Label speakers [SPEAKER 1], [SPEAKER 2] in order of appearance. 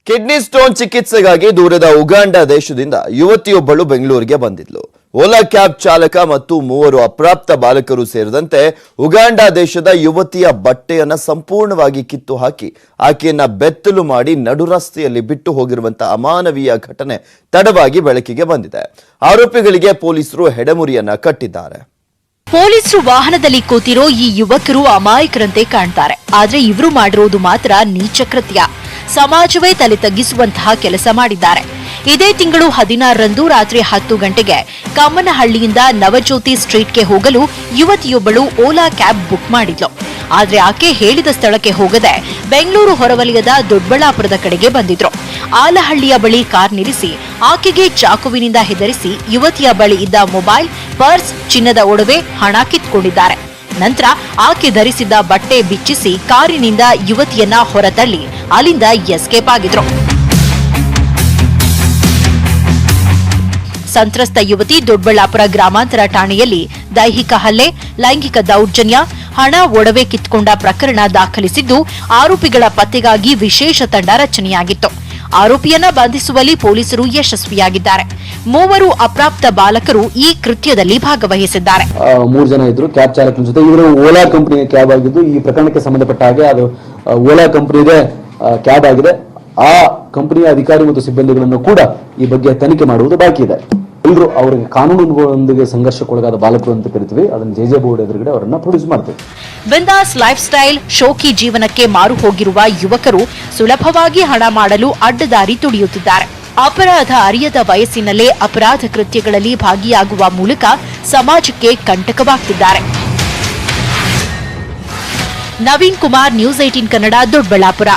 [SPEAKER 1] Kidney stone ಚಿಕಿತ್ಸೆಗಾಗಿ ದೂರದ Uganda ದೇಶದಿಂದ ಯುವತಿಯೊಬ್ಬಳು ಬೆಂಗಳೂರಿಗೆ ಬಂದಿದ್ಲು. ಓಲಾ ಕ್ಯಾಬ್ ಚಾಲಕ ಮತ್ತು 3 ಅಪ್ರಾಪ್ತ ಬಾಲಕರು ಸೇರಿದಂತೆ ಉಗಾಂಡ ದೇಶದ ಯುವತಿಯ ಬಟ್ಟೆಯನ್ನ ಸಂಪೂರ್ಣವಾಗಿ ಕಿತ್ತು ಹಾಕಿ ಆಕೆಯನ್ನ ಬೆತ್ತಲು ಮಾಡಿ ನಡು ರಸ್ತೆಯಲ್ಲಿ ಬಿಟ್ಟು ಹೋಗಿರುವಂತಹ ಅಮಾನವೀಯ ಘಟನೆ ತಡವಾಗಿ ಬೆಳಕಿಗೆ ಬಂದಿದೆ. ಆರೋಪಿಗಳಿಗೆ ಪೊಲೀಸರು ಹೆಡಮುರಿಯನ್ನ ಕಟ್ಟಿದ್ದಾರೆ.
[SPEAKER 2] ಪೊಲೀಸರು ವಾಹನದಲ್ಲಿ ಕೂತಿರೋ ಈ ಯುವಕರು ಅಮಾಯಕರಂತೆ ಕಾಣ್ತಾರೆ. ಆದ್ರೆ ಇವರು ಮಾಡಿರೋದು ಮಾತ್ರ ನೀಚ ಕೃತ್ಯ. ಸಮಾಜವೇ ತಲೆ ತಗ್ಗಿಸುವಂತಹ ಕೆಲಸ ಮಾಡಿದ್ದಾರೆ. ಇದೇ ತಿಂಗಳು 16ರಂದು ರಾತ್ರಿ 10 ಗಂಟೆಗೆ ಕಮ್ಮನಹಳ್ಳಿಯಿಂದ ನವಜ್ಯೋತಿ ಸ್ಟ್ರೀಟ್ಗೆ ಹೋಗಲು ಯುವತಿಯೊಬ್ಬಳು ಓಲಾ ಕ್ಯಾಬ್ ಬುಕ್ ಮಾಡಿದ್ಲು. ಆದ್ರೆ ಆಕೆ ಹೇಳಿದ ಸ್ಥಳಕ್ಕೆ ಹೋಗದೆ ಬೆಂಗಳೂರು ಹೊರವಲಯದ ದೊಡ್ಡಬಳ್ಳಾಪುರದ ಕಡೆಗೆ ಬಂದಿದ್ರು. ಆಲಹಳ್ಳಿಯ ಬಳಿ ಕಾರ್ ನಿಲ್ಲಿಸಿ ಆಕೆಗೆ ಚಾಕುವಿನಿಂದ ಹೆದರಿಸಿ ಯುವತಿಯ ಬಳಿ ಇದ್ದ ಮೊಬೈಲ್, ಪರ್ಸ್, ಚಿನ್ನದ ಒಡವೆ, ಹಣ ಕಿತ್ಕೊಂಡಿದ್ದಾರೆ. ನಂತರ ಆಕೆ ಧರಿಸಿದ್ದ ಬಟ್ಟೆ ಬಿಚ್ಚಿಸಿ ಕಾರಿನಿಂದ ಯುವತಿಯನ್ನ ಹೊರತಳ್ಳಿ ಅಲ್ಲಿಂದ ಎಸ್ಕೇಪ್ ಆಗಿದ್ರು. ಸಂತ್ರಸ್ತ ಯುವತಿ ದೊಡ್ಡಬಳ್ಳಾಪುರ ಗ್ರಾಮಾಂತರ ಠಾಣೆಯಲ್ಲಿ ದೈಹಿಕ ಹಲ್ಲೆ, ಲೈಂಗಿಕ ದೌರ್ಜನ್ಯ, ಹಣ, ಒಡವೆ ಕಿತ್ಕೊಂಡ ಪ್ರಕರಣ ದಾಖಲಿಸಿದ್ದು ಆರೋಪಿಗಳ ಪತ್ತೆಗಾಗಿ ವಿಶೇಷ ತಂಡ ರಚನೆಯಾಗಿತ್ತು. ಆರೋಪಿಯನ್ನ ಬಂಧಿಸುವಲ್ಲಿ ಪೊಲೀಸರು ಯಶಸ್ವಿಯಾಗಿದ್ದಾರೆ. 3 ಅಪ್ರಾಪ್ತ ಬಾಲಕರು ಈ ಕೃತ್ಯದಲ್ಲಿ ಭಾಗವಹಿಸಿದ್ದಾರೆ.
[SPEAKER 3] 3 ಜನ ಇದ್ರು ಕ್ಯಾಬ್ ಚಾಲಕನ ಜೊತೆ. ಇವರು ಓಲಾ ಕಂಪನಿಯ ಕ್ಯಾಬ್ ಆಗಿದ್ದು ಈ ಪ್ರಕರಣಕ್ಕೆ ಸಂಬಂಧಪಟ್ಟ ಹಾಗೆ ಅದು ಓಲಾ ಕಂಪನಿಗೆ ಕ್ಯಾಬ್ ಆಗಿದೆ. ಆ ಕಂಪನಿಯ ಅಧಿಕಾರಿ ಮತ್ತು ಸಿಬ್ಬಂದಿಗಳನ್ನು ಕೂಡ ಈ ಬಗ್ಗೆ ತನಿಖೆ ಮಾಡುವುದು ಬಾಕಿ ಇದೆ. ಎಲ್ಲರೂ ಅವರಿಗೆ ಕಾನೂನುಗಳೊಂದಿಗೆ ಸಂಘರ್ಷಕ್ಕೊಳಗಾದ ಬಾಲಕರು ಅಂತ ಕರಿತೀವಿ. ಅದನ್ನು ಜೆ ಬೋರ್ಡ್ ಎದುರುಗಡೆ ಅವರನ್ನ ಪ್ರೊಡ್ಯೂಸ್ ಮಾಡ್ತೀವಿ.
[SPEAKER 2] ಬಿಂದಾಸ್ ಲೈಫ್ ಸ್ಟೈಲ್, ಶೋಕಿ ಜೀವನಕ್ಕೆ ಮಾರು ಹೋಗಿರುವ ಯುವಕರು ಸುಲಭವಾಗಿ ಹಣ ಮಾಡಲು ಅಡ್ಡದಾರಿ ತುಡಿಯುತ್ತಿದ್ದಾರೆ. ಅಪರಾಧ ಅರಿಯದ ವಯಸ್ಸಿನಲ್ಲೇ ಅಪರಾಧ ಕೃತ್ಯಗಳಲ್ಲಿ ಭಾಗಿಯಾಗುವ ಮೂಲಕ ಸಮಾಜಕ್ಕೆ ಕಂಟಕವಾಗ್ತಿದ್ದಾರೆ. ನವೀನ್ ಕುಮಾರ್, ನ್ಯೂಸ್ 18 ಕನ್ನಡ, ದೊಡ್ಡಬಳ್ಳಾಪುರ.